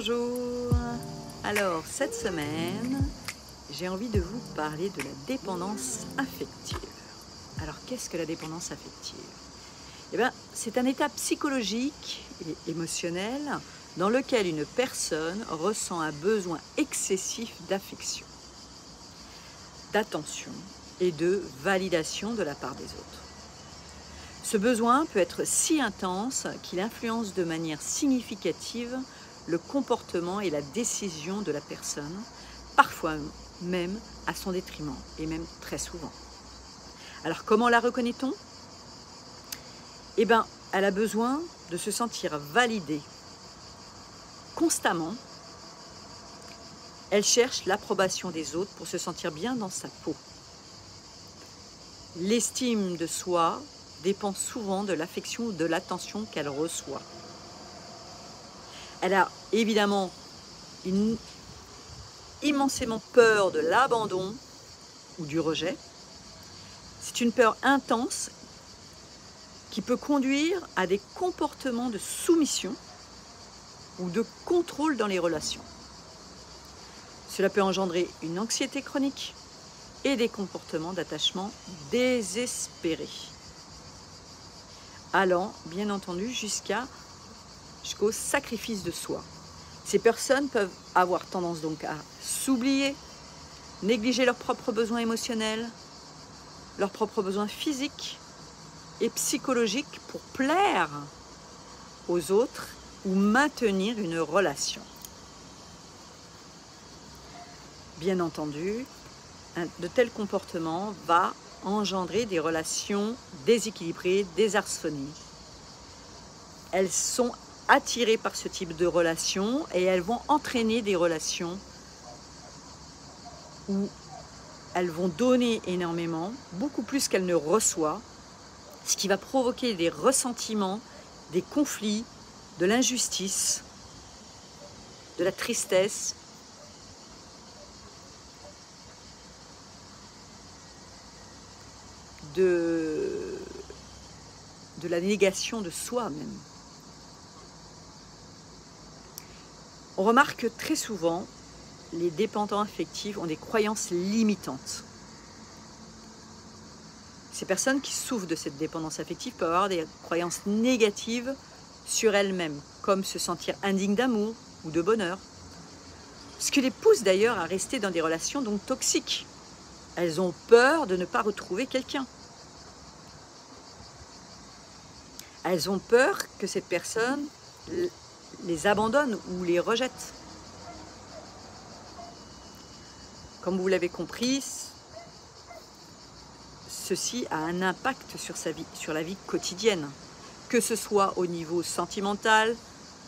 Bonjour. Alors, cette semaine, j'ai envie de vous parler de la dépendance affective. Alors, qu'est-ce que la dépendance affective? Eh bien, c'est un état psychologique et émotionnel dans lequel une personne ressent un besoin excessif d'affection, d'attention et de validation de la part des autres. Ce besoin peut être si intense qu'il influence de manière significative le comportement et la décision de la personne, parfois même à son détriment, et même très souvent. Alors comment la reconnaît-on? Eh bien, elle a besoin de se sentir validée constamment. Elle cherche l'approbation des autres pour se sentir bien dans sa peau. L'estime de soi dépend souvent de l'affection ou de l'attention qu'elle reçoit. Elle a évidemment immensément peur de l'abandon ou du rejet. C'est une peur intense qui peut conduire à des comportements de soumission ou de contrôle dans les relations. Cela peut engendrer une anxiété chronique et des comportements d'attachement désespérés, allant bien entendu jusqu'au sacrifice de soi. Ces personnes peuvent avoir tendance donc à s'oublier, négliger leurs propres besoins émotionnels, leurs propres besoins physiques et psychologiques pour plaire aux autres ou maintenir une relation. Bien entendu, de tels comportements va engendrer des relations déséquilibrées, désarçonnées. Elles sont attirées par ce type de relations et elles vont entraîner des relations où elles vont donner énormément, beaucoup plus qu'elles ne reçoivent, ce qui va provoquer des ressentiments, des conflits, de l'injustice, de la tristesse, de la négation de soi même. On remarque que très souvent, les dépendants affectifs ont des croyances limitantes. Ces personnes qui souffrent de cette dépendance affective peuvent avoir des croyances négatives sur elles-mêmes, comme se sentir indigne d'amour ou de bonheur. Ce qui les pousse d'ailleurs à rester dans des relations donc toxiques. Elles ont peur de ne pas retrouver quelqu'un. Elles ont peur que cette personne les abandonne ou les rejette. Comme vous l'avez compris, ceci a un impact sur la vie quotidienne, que ce soit au niveau sentimental,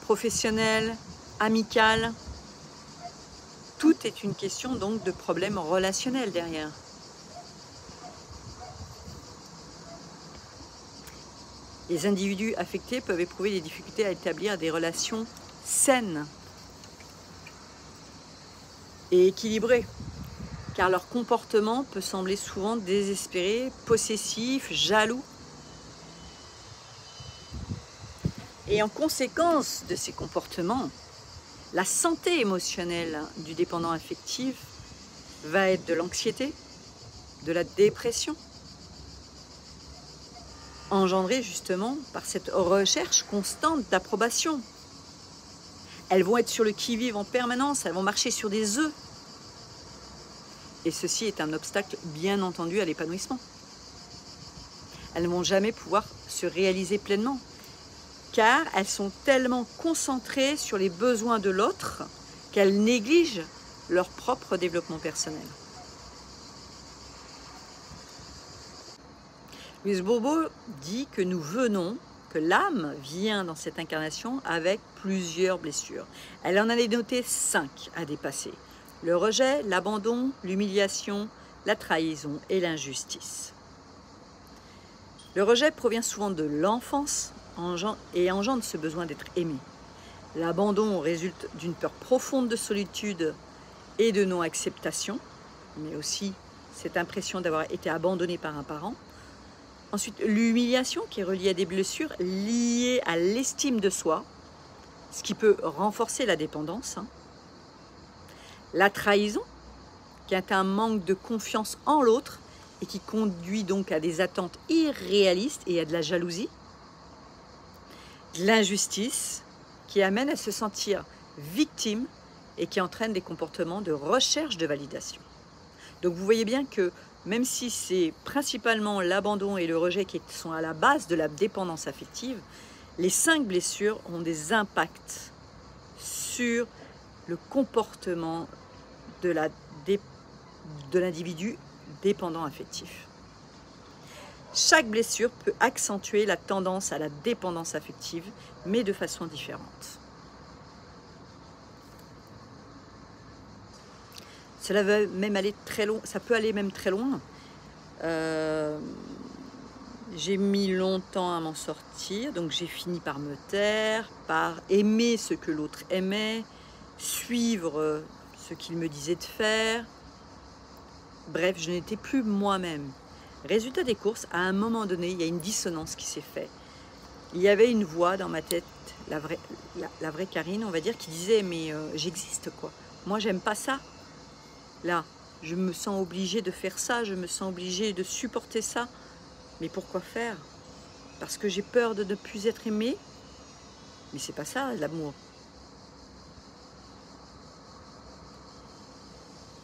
professionnel, amical. Tout est une question donc de problèmes relationnels derrière. Les individus affectés peuvent éprouver des difficultés à établir des relations saines et équilibrées, car leur comportement peut sembler souvent désespéré, possessif, jaloux. Et en conséquence de ces comportements, la santé émotionnelle du dépendant affectif va être de l'anxiété, de la dépression, engendrée justement par cette recherche constante d'approbation. Elles vont être sur le qui-vive en permanence, elles vont marcher sur des œufs. Et ceci est un obstacle, bien entendu, à l'épanouissement. Elles ne vont jamais pouvoir se réaliser pleinement, car elles sont tellement concentrées sur les besoins de l'autre qu'elles négligent leur propre développement personnel. Louise Bourbeau dit que que l'âme vient dans cette incarnation avec plusieurs blessures. Elle en a noté 5 à dépasser: le rejet, l'abandon, l'humiliation, la trahison et l'injustice. Le rejet provient souvent de l'enfance et engendre ce besoin d'être aimé. L'abandon résulte d'une peur profonde de solitude et de non-acceptation, mais aussi cette impression d'avoir été abandonné par un parent. Ensuite, l'humiliation qui est reliée à des blessures liées à l'estime de soi, ce qui peut renforcer la dépendance, hein. La trahison, qui est un manque de confiance en l'autre et qui conduit donc à des attentes irréalistes et à de la jalousie. L'injustice, qui amène à se sentir victime et qui entraîne des comportements de recherche de validation. Donc vous voyez bien que même si c'est principalement l'abandon et le rejet qui sont à la base de la dépendance affective, les 5 blessures ont des impacts sur le comportement de l'individu dépendant affectif. Chaque blessure peut accentuer la tendance à la dépendance affective, mais de façon différente. Cela va même aller très loin, ça peut aller même très loin. J'ai mis longtemps à m'en sortir, donc j'ai fini par me taire, par aimer ce que l'autre aimait, suivre ce qu'il me disait de faire. Bref, je n'étais plus moi-même. Résultat des courses, à un moment donné, il y a une dissonance qui s'est faite. Il y avait une voix dans ma tête, la vraie Karine, on va dire, qui disait « mais j'existe quoi, moi j'aime pas ça. Là, je me sens obligée de faire ça, je me sens obligée de supporter ça. Mais pourquoi faire? Parce que j'ai peur de ne plus être aimée? Mais c'est pas ça l'amour. »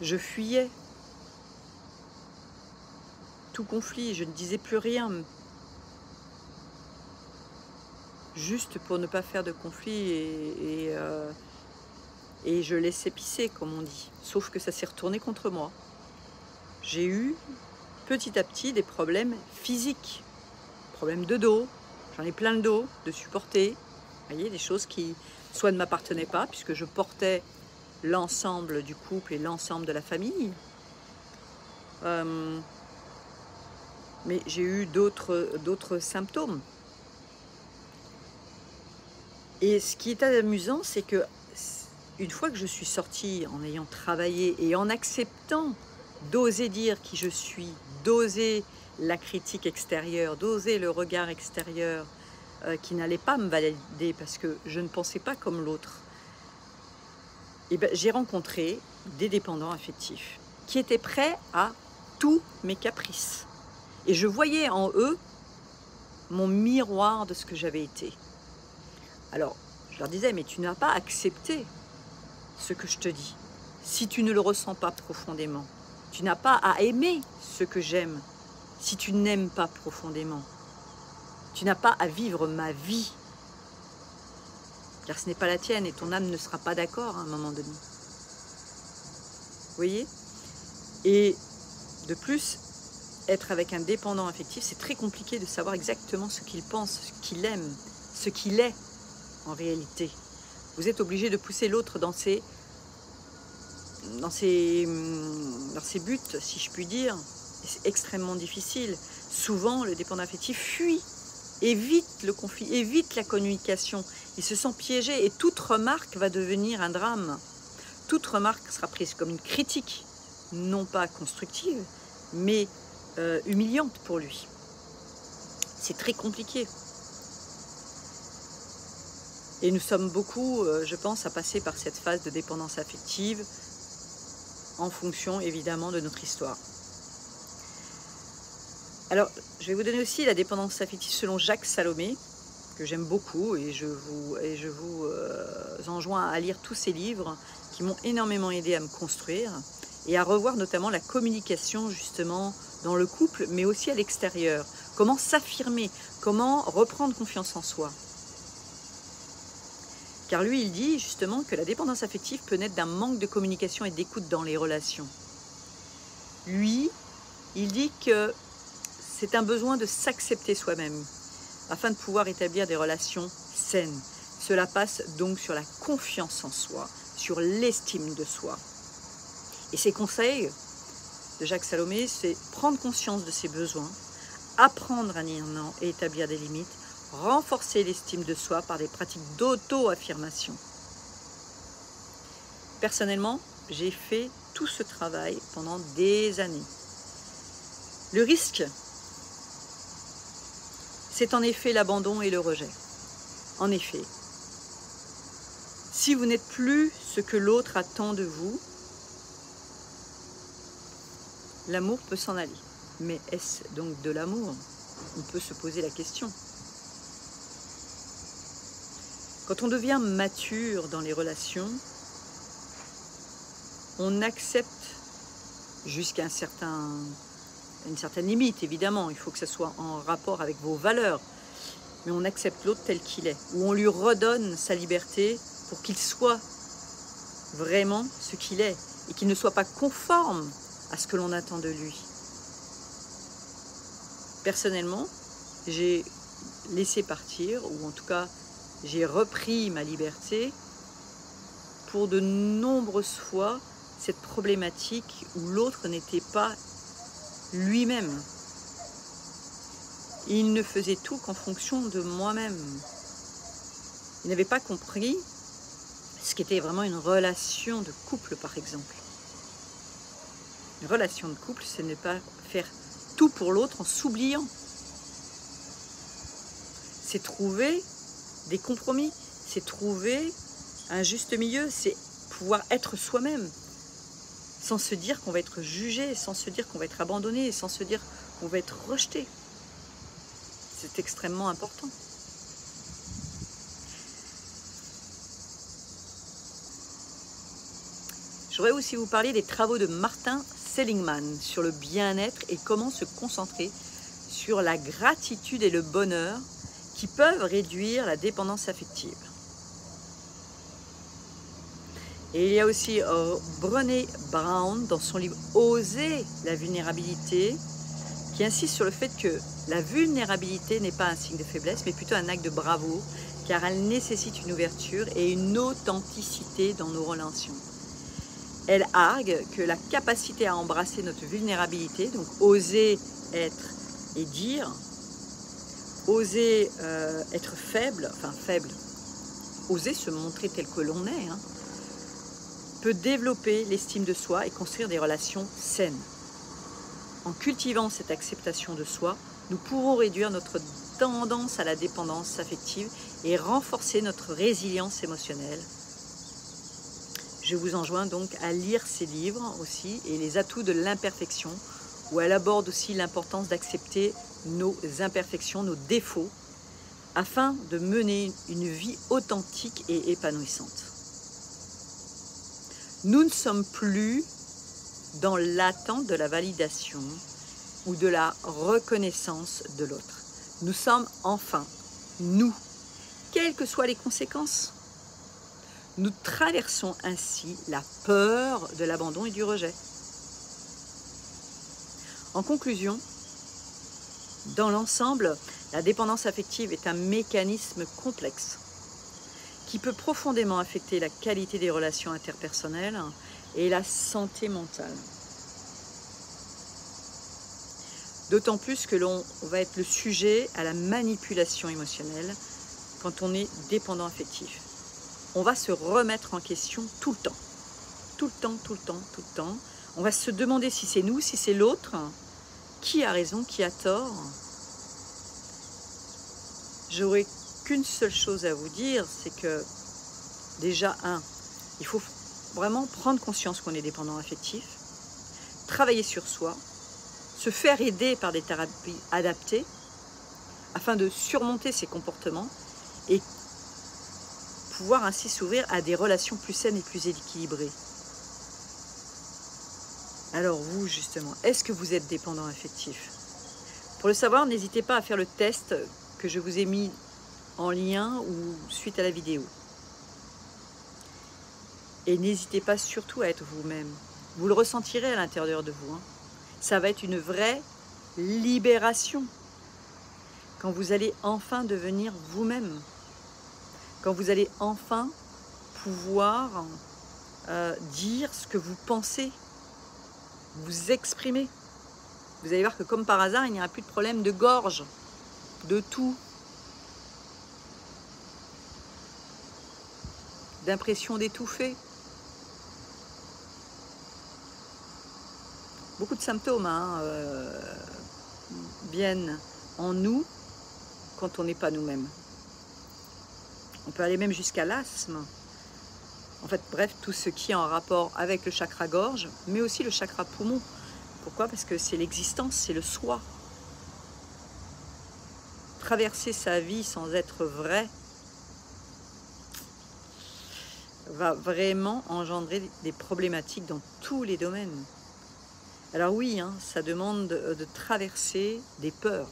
Je fuyais tout conflit, je ne disais plus rien, juste pour ne pas faire de conflit et je laissais pisser, comme on dit. Sauf que ça s'est retourné contre moi. J'ai eu petit à petit des problèmes physiques, problèmes de dos, j'en ai plein le dos, de supporter, vous voyez, des choses qui soit ne m'appartenaient pas, puisque je portais l'ensemble du couple et l'ensemble de la famille. Mais j'ai eu d'autres symptômes. Et ce qui est amusant, c'est que une fois que je suis sortie, en ayant travaillé et en acceptant d'oser dire qui je suis, d'oser la critique extérieure, d'oser le regard extérieur qui n'allait pas me valider parce que je ne pensais pas comme l'autre, et ben, j'ai rencontré des dépendants affectifs qui étaient prêts à tous mes caprices. Et je voyais en eux mon miroir de ce que j'avais été. Alors, je leur disais, mais tu n'as pas accepté ce que je te dis. Si tu ne le ressens pas profondément, tu n'as pas à aimer ce que j'aime. Si tu n'aimes pas profondément, tu n'as pas à vivre ma vie. Car ce n'est pas la tienne et ton âme ne sera pas d'accord à un moment donné. Vous voyez? Et de plus, être avec un dépendant affectif, c'est très compliqué de savoir exactement ce qu'il pense, ce qu'il aime, ce qu'il est en réalité. Vous êtes obligé de pousser l'autre dans ses buts, si je puis dire. Et c'est extrêmement difficile. Souvent, le dépendant affectif fuit, évite le conflit, évite la communication. Il se sent piégé et toute remarque va devenir un drame. Toute remarque sera prise comme une critique, non pas constructive, mais humiliante pour lui. C'est très compliqué. Et nous sommes beaucoup, je pense, à passer par cette phase de dépendance affective en fonction, évidemment, de notre histoire. Alors, je vais vous donner aussi la dépendance affective selon Jacques Salomé, que j'aime beaucoup, et je vous enjoins à lire tous ces livres qui m'ont énormément aidé à me construire et à revoir notamment la communication, justement, dans le couple, mais aussi à l'extérieur. Comment s'affirmer, comment reprendre confiance en soi. Car lui, il dit justement que la dépendance affective peut naître d'un manque de communication et d'écoute dans les relations. Lui, il dit que c'est un besoin de s'accepter soi-même afin de pouvoir établir des relations saines. Cela passe donc sur la confiance en soi, sur l'estime de soi. Et ses conseils de Jacques Salomé, c'est prendre conscience de ses besoins, apprendre à dire non et établir des limites, renforcer l'estime de soi par des pratiques d'auto-affirmation. Personnellement, j'ai fait tout ce travail pendant des années. Le risque, c'est en effet l'abandon et le rejet. En effet, Si vous n'êtes plus ce que l'autre attend de vous, l'amour peut s'en aller. Mais est-ce donc de l'amour? On peut se poser la question. Quand on devient mature dans les relations, on accepte jusqu'à une certaine limite, évidemment. Il faut que ça soit en rapport avec vos valeurs. Mais on accepte l'autre tel qu'il est. Ou on lui redonne sa liberté pour qu'il soit vraiment ce qu'il est. Et qu'il ne soit pas conforme à ce que l'on attend de lui. Personnellement, j'ai laissé partir, ou en tout cas, j'ai repris ma liberté pour de nombreuses fois cette problématique où l'autre n'était pas lui-même. Il ne faisait tout qu'en fonction de moi-même. Il n'avait pas compris ce qu'était vraiment une relation de couple, par exemple. Une relation de couple, ce n'est pas faire tout pour l'autre en s'oubliant. C'est trouver des compromis, c'est trouver un juste milieu, c'est pouvoir être soi-même, sans se dire qu'on va être jugé, sans se dire qu'on va être abandonné, sans se dire qu'on va être rejeté. C'est extrêmement important. Je voudrais aussi vous parler des travaux de Martin Seligman sur le bien-être et comment se concentrer sur la gratitude et le bonheur qui peuvent réduire la dépendance affective. Et il y a aussi Brené Brown dans son livre « Oser la vulnérabilité » qui insiste sur le fait que la vulnérabilité n'est pas un signe de faiblesse, mais plutôt un acte de bravoure, car elle nécessite une ouverture et une authenticité dans nos relations. Elle argue que la capacité à embrasser notre vulnérabilité, donc oser être et dire, oser être faible, oser se montrer tel que l'on est, peut développer l'estime de soi et construire des relations saines. En cultivant cette acceptation de soi, nous pourrons réduire notre tendance à la dépendance affective et renforcer notre résilience émotionnelle. Je vous enjoins donc à lire ces livres aussi et les atouts de l'imperfection, où elle aborde aussi l'importance d'accepter nos imperfections, nos défauts, afin de mener une vie authentique et épanouissante. Nous ne sommes plus dans l'attente de la validation ou de la reconnaissance de l'autre. Nous sommes enfin nous, quelles que soient les conséquences. Nous traversons ainsi la peur de l'abandon et du rejet. En conclusion, dans l'ensemble, la dépendance affective est un mécanisme complexe qui peut profondément affecter la qualité des relations interpersonnelles et la santé mentale. D'autant plus que l'on va être le sujet à la manipulation émotionnelle quand on est dépendant affectif. On va se remettre en question tout le temps. Tout le temps, tout le temps, tout le temps. On va se demander si c'est nous, si c'est l'autre, qui a raison, qui a tort. J'aurais qu'une seule chose à vous dire, c'est que déjà, il faut vraiment prendre conscience qu'on est dépendant affectif, travailler sur soi, se faire aider par des thérapies adaptées afin de surmonter ces comportements et pouvoir ainsi s'ouvrir à des relations plus saines et plus équilibrées. Alors vous, justement, est-ce que vous êtes dépendant affectif? Pour le savoir, n'hésitez pas à faire le test que je vous ai mis en lien ou suite à la vidéo. Et n'hésitez pas surtout à être vous-même. Vous le ressentirez à l'intérieur de vous. Ça va être une vraie libération. Quand vous allez enfin devenir vous-même. Quand vous allez enfin pouvoir dire ce que vous pensez, vous exprimer. Vous allez voir que comme par hasard, il n'y aura plus de problème de gorge, de tout, d'impression d'étouffer. Beaucoup de symptômes viennent en nous quand on n'est pas nous-mêmes. On peut aller même jusqu'à l'asthme, En fait, bref, tout ce qui est en rapport avec le chakra gorge, mais aussi le chakra poumon. Pourquoi? Parce que c'est l'existence, c'est le soi. Traverser sa vie sans être vrai va vraiment engendrer des problématiques dans tous les domaines. Alors oui, hein, ça demande de traverser des peurs.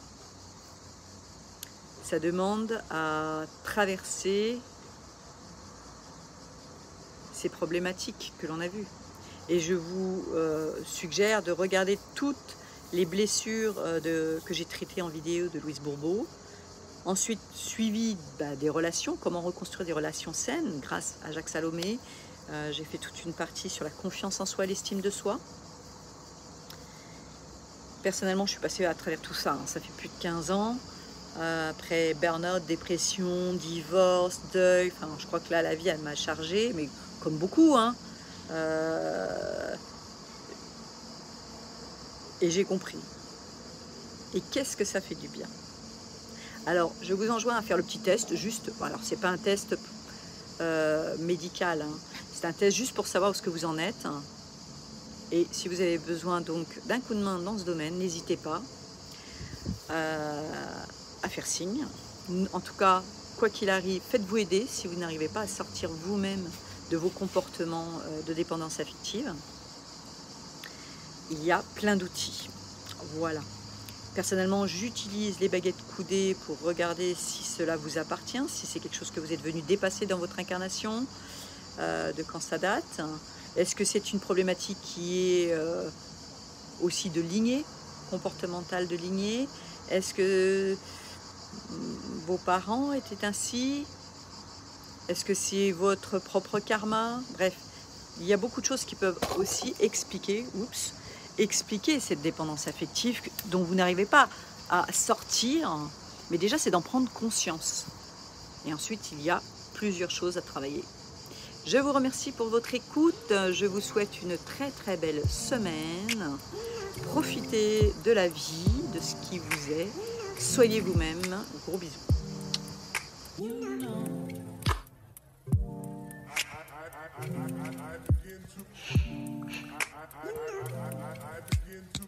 Ça demande à traverser ces problématiques que l'on a vues. Et je vous suggère de regarder toutes les blessures que j'ai traitées en vidéo de Louise Bourbeau. Ensuite, suivi des relations, comment reconstruire des relations saines grâce à Jacques Salomé. J'ai fait toute une partie sur la confiance en soi et l'estime de soi. Personnellement, je suis passée à travers tout ça. Hein. Ça fait plus de 15 ans. Après burn-out, dépression, divorce, deuil. Enfin, je crois que là, la vie, elle m'a chargée, mais comme beaucoup. Hein. Et j'ai compris. Et qu'est-ce que ça fait du bien? Alors, je vous enjoins à faire le petit test, juste, alors c'est pas un test médical, hein. C'est un test juste pour savoir où ce que vous en êtes. Et si vous avez besoin donc d'un coup de main dans ce domaine, n'hésitez pas à faire signe. En tout cas, quoi qu'il arrive, faites-vous aider si vous n'arrivez pas à sortir vous-même de vos comportements de dépendance affective. Il y a plein d'outils. Voilà. Personnellement, j'utilise les baguettes coudées pour regarder si cela vous appartient, si c'est quelque chose que vous êtes venu dépasser dans votre incarnation, de quand ça date. Est-ce que c'est une problématique qui est aussi de lignée, comportementale de lignée? Est-ce que vos parents étaient ainsi? Est-ce que c'est votre propre karma? Bref, il y a beaucoup de choses qui peuvent aussi expliquer cette dépendance affective dont vous n'arrivez pas à sortir, mais déjà c'est d'en prendre conscience. Et ensuite, il y a plusieurs choses à travailler. Je vous remercie pour votre écoute, je vous souhaite une très très belle semaine. Profitez de la vie, de ce qui vous est, soyez vous-même, gros bisous. I begin to